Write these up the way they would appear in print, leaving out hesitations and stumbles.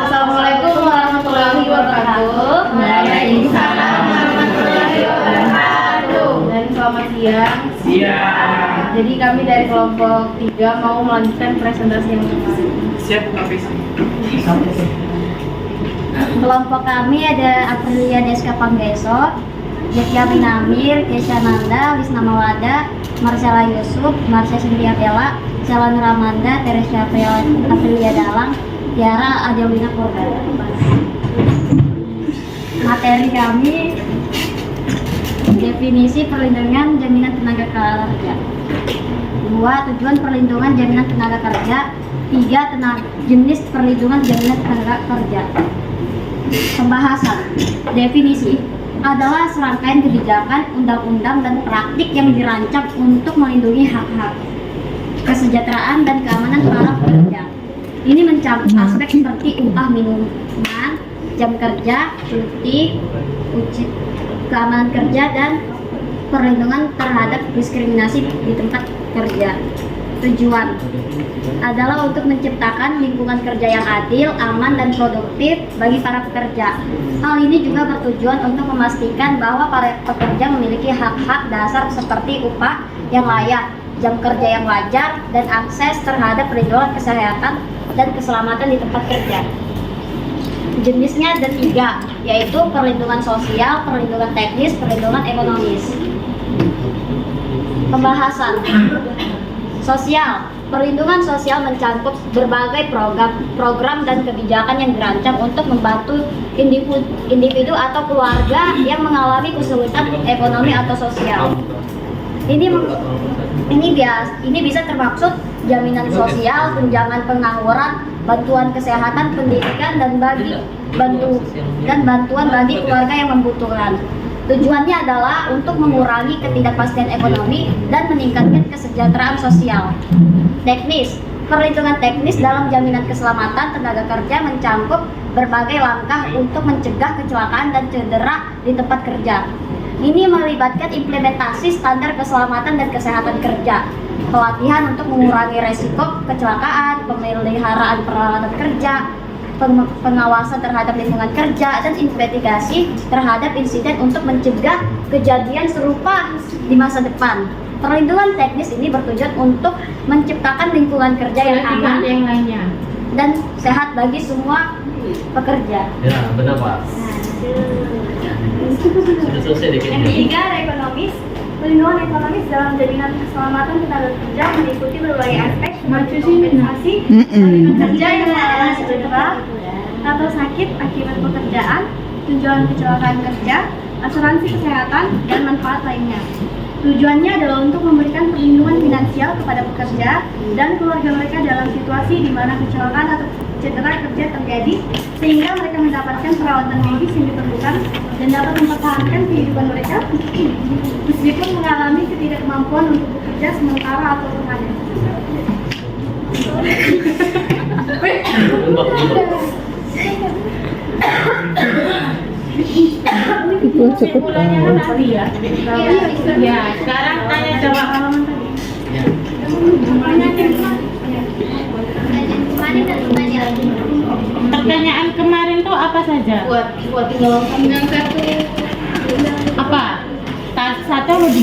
Assalamualaikum warahmatullahi wabarakatuh. Waalaikumsalam warahmatullahi wabarakatuh. Dan selamat siang. Siap. Jadi kami dari kelompok 3 mau melanjutkan presentasi yang kemarin. Siap, Kak Visi. Kelompok kami ada Aprilia Deska Panggeso, Yatya Binamir, Kesha Nanda, Wisna Mawada, Marcella Yusuf, Marsha Cynthia Bella, Sela Nuramanda, Teresia Aprilia Dalang, Tiara Adelina Purba. Materi kami definisi perlindungan jaminan tenaga kerja. 2. Tujuan perlindungan jaminan tenaga kerja. 3. Jenis perlindungan jaminan tenaga kerja. Pembahasan. Definisi adalah serangkaian kebijakan, undang-undang, dan praktik yang dirancang untuk melindungi hak-hak, kesejahteraan, dan keamanan para pekerja. Ini mencakup aspek seperti upah minuman, jam kerja, cuti, keamanan kerja, dan perlindungan terhadap diskriminasi di tempat kerja. Tujuan adalah untuk menciptakan lingkungan kerja yang adil, aman, dan produktif bagi para pekerja. Hal ini juga bertujuan untuk memastikan bahwa para pekerja memiliki hak-hak dasar seperti upah yang layak, jam kerja yang wajar, dan akses terhadap perlindungan kesehatan dan keselamatan di tempat kerja. Jenisnya ada 3, yaitu perlindungan sosial, perlindungan teknis, perlindungan ekonomis. Pembahasan. Sosial. Perlindungan sosial mencakup berbagai program dan kebijakan yang dirancang untuk membantu individu atau keluarga yang mengalami kesulitan ekonomi atau sosial. Ini bisa termaksud jaminan sosial, tunjangan pengangguran, bantuan kesehatan, pendidikan, dan bantuan bagi keluarga yang membutuhkan. Tujuannya adalah untuk mengurangi ketidakpastian ekonomi dan meningkatkan kesejahteraan sosial. Teknis. Perlindungan teknis dalam jaminan keselamatan tenaga kerja mencakup berbagai langkah untuk mencegah kecelakaan dan cedera di tempat kerja. Ini melibatkan implementasi standar keselamatan dan kesehatan kerja, pelatihan untuk mengurangi resiko kecelakaan, pemeliharaan peralatan kerja, pengawasan terhadap lingkungan kerja, dan investigasi terhadap insiden untuk mencegah kejadian serupa di masa depan. Perlindungan teknis ini bertujuan untuk menciptakan lingkungan kerja yang aman dan sehat bagi semua pekerja. Ya, benar Pak. Sudah selesai deh Yang ketiga, ekonomis. Perlindungan ekonomis dalam jaminan keselamatan tenaga kerja meliputi berbagai aspek seperti kompensasi perlindungan kerja yang mengalami cedera atau sakit akibat pekerjaan, tunjangan kecelakaan kerja, asuransi kesehatan, dan manfaat lainnya. Tujuannya adalah untuk memberikan perlindungan finansial kepada pekerja dan keluarga mereka dalam situasi di mana kecelakaan atau cedera kerja terjadi, sehingga mereka mendapatkan perawatan medis yang diperlukan dan dapat mempertahankan kehidupan mereka meskipun mengalami ketidakmampuan untuk bekerja sementara atau permanen. Kesimpulannya kan tadi ya. Ya, sekarang tanya jawab halaman tadi. Pertanyaan kemarin tuh apa saja? Buat tinggal yang satu Apa? Satu atau 2?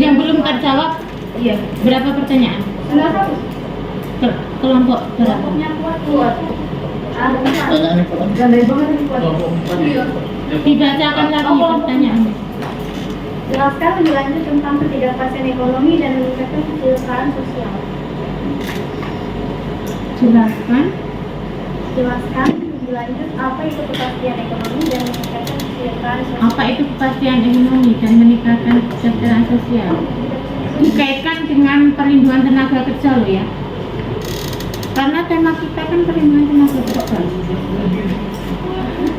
Yang belum terjawab? iya. Berapa pertanyaan? Kelompok berapa? Kelompoknya kuat. Dibacakan lagi pertanyaan. Jelaskan lebih lanjut tentang ketidakpastian ekonomi dan meningkatkan kesejahteraan sosial. Jelaskan lebih lanjut apa itu kepastian ekonomi dan meningkatkan kesejahteraan sosial. apa itu kepastian ekonomi dan meningkatkan kesejahteraan sosial. Dikaitkan dengan perlindungan tenaga kerja loh ya. Karena tema kita kan perlindungan tenaga kerja.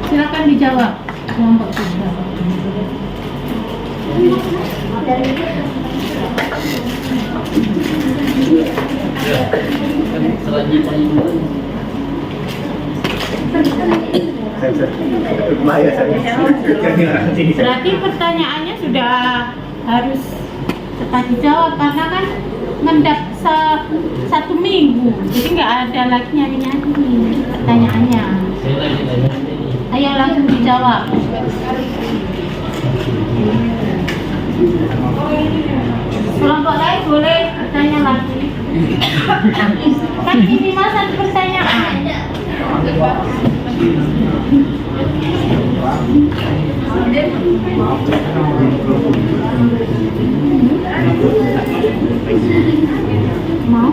Silakan dijawab kelompok 3. Berarti pertanyaannya sudah harus cepat dijawab karena kan ngendap satu minggu, jadi nggak ada lagi nyari-nyari pertanyaannya. Saya lagi tanya ini. Ayo langsung dijawab. Kelompok lain boleh bertanya lagi. Kan minimal satu pertanyaan. Mau?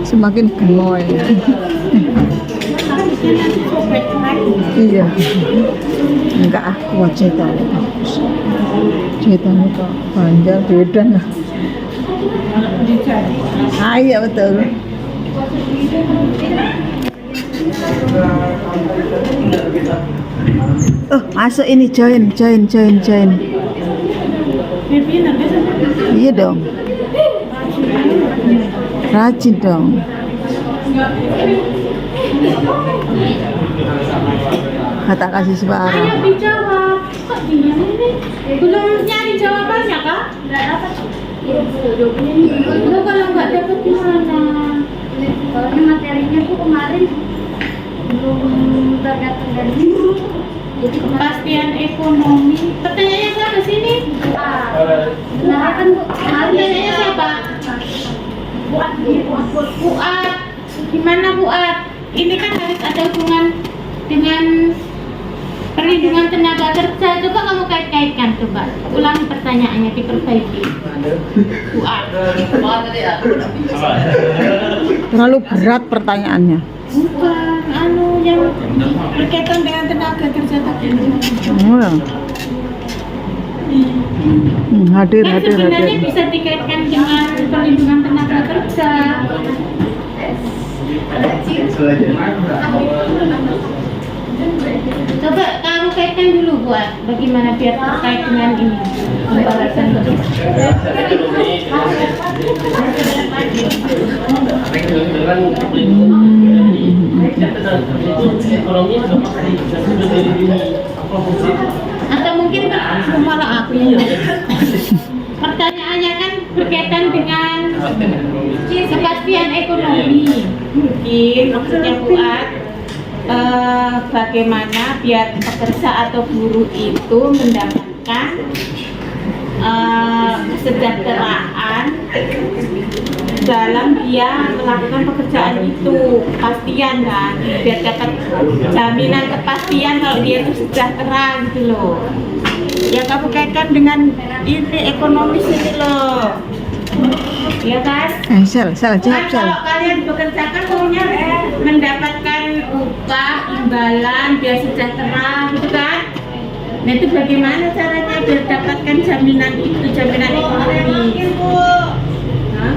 Semakin gemoy. Iya. Enggak aku ceritanya. Ceritanya kok panjang beda lah. Iya betul. Oh, masuk ini join. Iya dong. Rajin dong. Kata kasih suara. Ayo dijawab. Kok diam ini? Belum nyari jawabannya kak? Nggak dapat. Lo kalau nggak dapat gimana? Soalnya materinya tuh kemarin belum tergantung dari dulu. Jadi Kepastian ekonomi. Pertanyaannya siapa sini? sebenarnya kan Bu, Pertanyaannya siapa? Fuad. Gimana Fuad? Ini kan harus ada hubungan dengan perlindungan tenaga kerja. Coba kamu kait-kaitkan, coba. Ulangi pertanyaannya, diperbaiki. Fuad. Terlalu berat pertanyaannya. Bukan, yang berkaitan dengan tenaga kerja tadi. Oh, ya. Hadir. Kan sebenarnya bisa dikaitkan dengan perlindungan tenaga kerja. Coba kamu kaitkan dulu buat bagaimana biar terkait dengan ini pembahasan itu. Ekonomi sudah pasti sudah dari dini. Apa fungsi? Atau mungkin malah aku yang pertanyaannya kan berkaitan dengan kepastian ekonomi. Mungkin maksudnya Fuad, bagaimana biar pekerja atau buruh itu mendapatkan kesejahteraan dalam dia melakukan pekerjaan itu, kepastian kan, biar dapat jaminan kepastian kalau dia itu sejahtera gitu loh. Ya kamu kaitkan dengan ini ekonomis ini loh, ya kan? Sel, jawab Kan Sel. kalau kalian bekerja kan maunya mendapatkan upah, imbalan, biar sejahtera gitu kan? Nah itu bagaimana caranya biar dapatkan jaminan itu, jaminan ekonomi? Hah?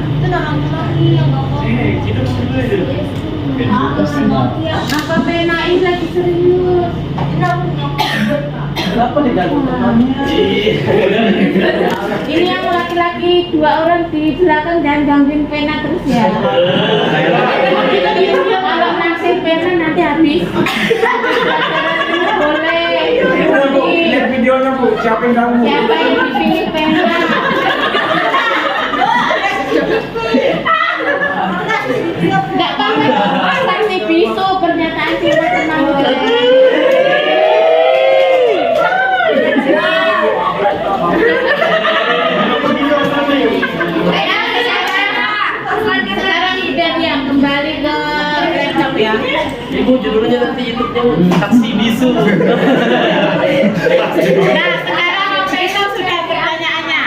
Apa benain lagi serius? Ini yang laki-laki 2 orang di belakang jangan gangguin pena terus ya. Kalau naksir pena nanti habis. Boleh. Lihat videonya Bu, siapin kamu. Siapa yang dipilih pena? Enggak apa-apa. Saksi bisu pernyataan kita tenang. Sekarang udah diam, kembali ke laptop ya. Ibu judulnya nanti YouTube-nya taksi bisu. Nah sekarang Veno sudah pertanyaannya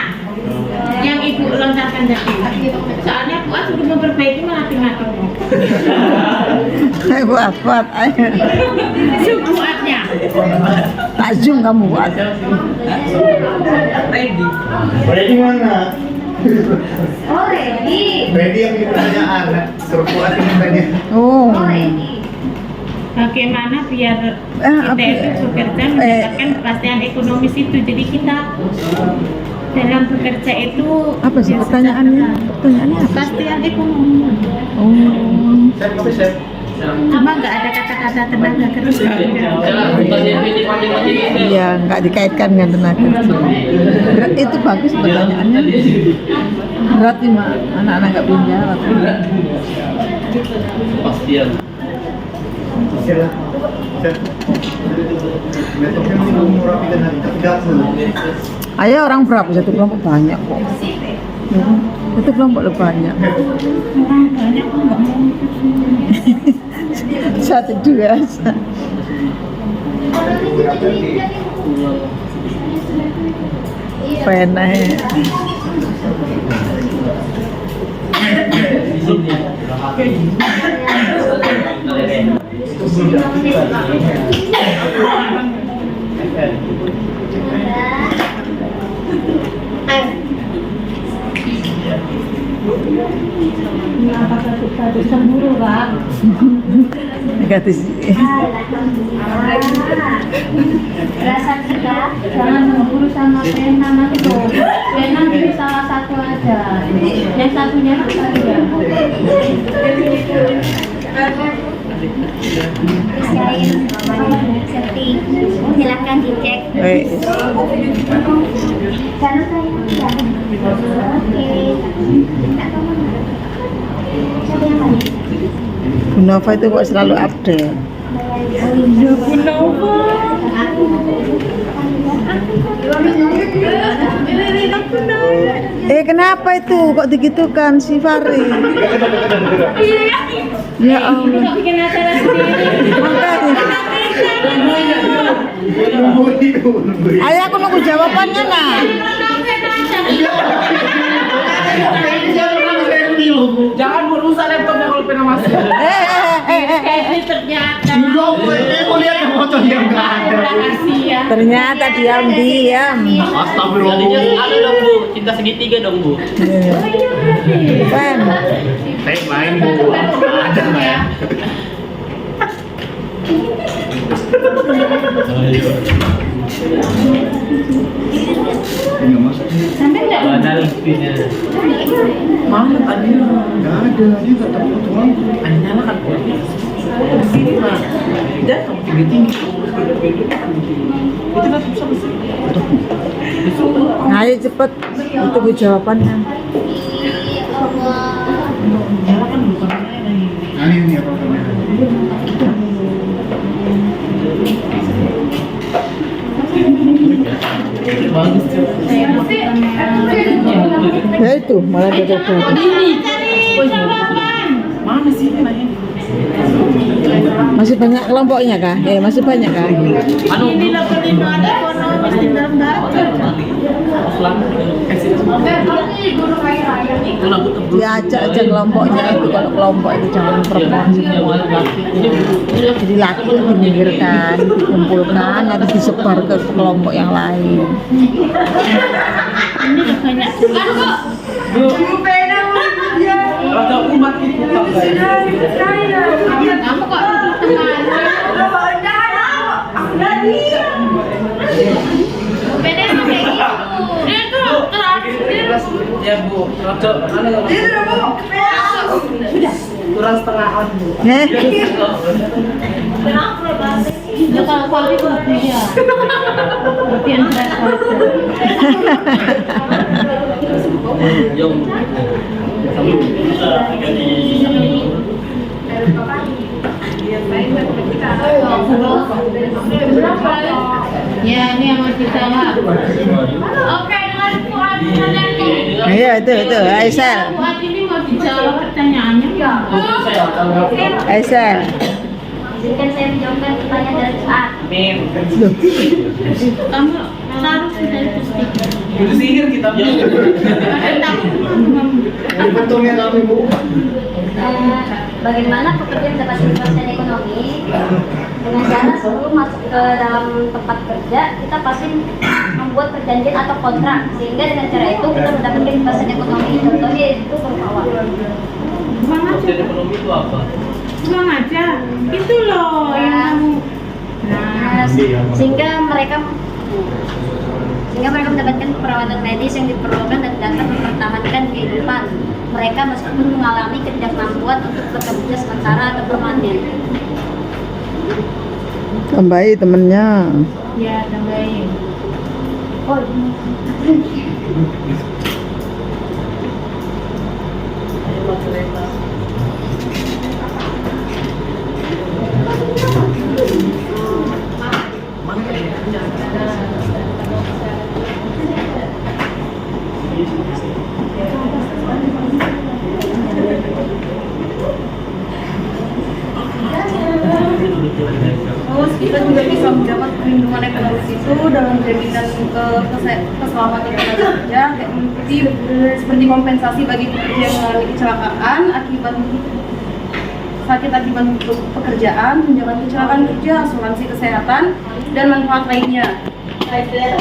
yang ibu lontarkan tadi. Soalnya Fuad sudah memperbaiki mati-mati. Buat, ayo. Fuadnya. Tak zoom kamu buat. Ready. Ready mana? Oh, ready. Ready yang di pertanyaan. Suruh buat tanya. Oh. Oh, ready. Bagaimana biar apa? kita itu bekerja mendapatkan kepastian ekonomis itu. Jadi kita dalam bekerja itu Apa sih biar pertanyaannya? sejahtera. Pertanyaannya apa? Kepastian ekonomi. Oh. Chef, kamu chef. Cuma nggak ada kata-kata tenaga kerja. Iya, nggak dikaitkan dengan tenaga kerja. Itu bagus pertanyaannya. Berarti anak-anak nggak punya jawab. Kepastian. Sila. Metoknya murah dan tidak Ayo orang berapa? Satu kelompok banyak kok. Satu kelompok lebih banyak. Banyak kok nggak mau. Satu dua. Pena. Kenapa satu cemburu, Kak? Negatif. Rasa kita jangan memburu sama pena nanti tuh. Pena pilih salah satu aja. Yang satunya kan saya. Setting. Silakan dicek. Baik. Jangan saya. Oke. Siapa yang mana? Gunova itu kok selalu update. Kenapa itu kok digitukan si Fari? Ya Allah. Bikin acara sendiri. Makanya. Ayo aku nunggu jawabannya nah. Jangan berusaha laptopnya kalau pernah masuk. Ini ternyata. Aku lihat foto yang nggak ada. Rahasia. Ternyata diam-diam. Astagfirullah. Ada dong Bu, cinta segitiga dong Bu. Kan. Saya main Bu. Nggak ada nggak ya? Nggak masuk. Sampai enggak? Ada linknya. Mana tadi? Nggak ada. Dia nggak tahu tuang. Ada nyala kan? Dan kamu tinggi. Itu nggak bisa besar. Ayo cepet. Itu bu jawabannya. Nyala kan bukan ini. Nah ini apa namanya? Bagus. Ya itu malah ada Mana sih ini nanya? Masih banyak kelompoknya kah? Masih banyak kah? Anu, Ini lah perlindungan ekonomi di dalam Diajak aja kelompoknya itu kalau kelompok itu jangan perempuan semua. Jadi laki itu diminggirkan, dikumpulkan, nanti disebar ke kelompok yang lain. Ini banyak. Rada umat itu Kamu kok duduk Beda emang kayak gitu. Dia tuh terakhir. ya Bu, rada kurang setengahan Bu. Ya kalau kali itu dia. Latihan berat. Jom. Ya ini yang masih salah. Oke, dengan Fuad Hanani. Iya itu Aisyah. Buat ini mau dijawab pertanyaannya ya. Aisyah. Izinkan saya menjawabkan pertanyaan dari A. Amin. Kamu taruh sudah itu stiker. Itu sihir kita. Betulnya kami Bu. Bagaimana pekerja mendapatkan kepastian ekonomi? Dengan cara sebelum masuk ke dalam tempat kerja, kita pasti membuat perjanjian atau kontrak, sehingga dengan cara itu kita mendapatkan kepastian ekonomi. Contohnya itu berupa uang. Bang aja. Ekonomi itu apa? Bang aja. Itu loh yang kamu. Nah, sehingga mereka sehingga mereka mendapatkan perawatan medis yang diperlukan dan dapat mempertahankan kehidupan mereka meskipun mengalami ketidakmampuan untuk bekerja sementara atau permanen. Tambahi temennya. Ya, tambahin. Oh, Terus kita juga bisa mendapat perlindungan ekonomi itu dalam jaminan keselamatan tenaga kerja, kayak mengikuti seperti kompensasi bagi pekerja yang mengalami kecelakaan akibat sakit akibat pekerjaan, tunjangan kecelakaan kerja, asuransi kesehatan, dan manfaat lainnya. Aisyah.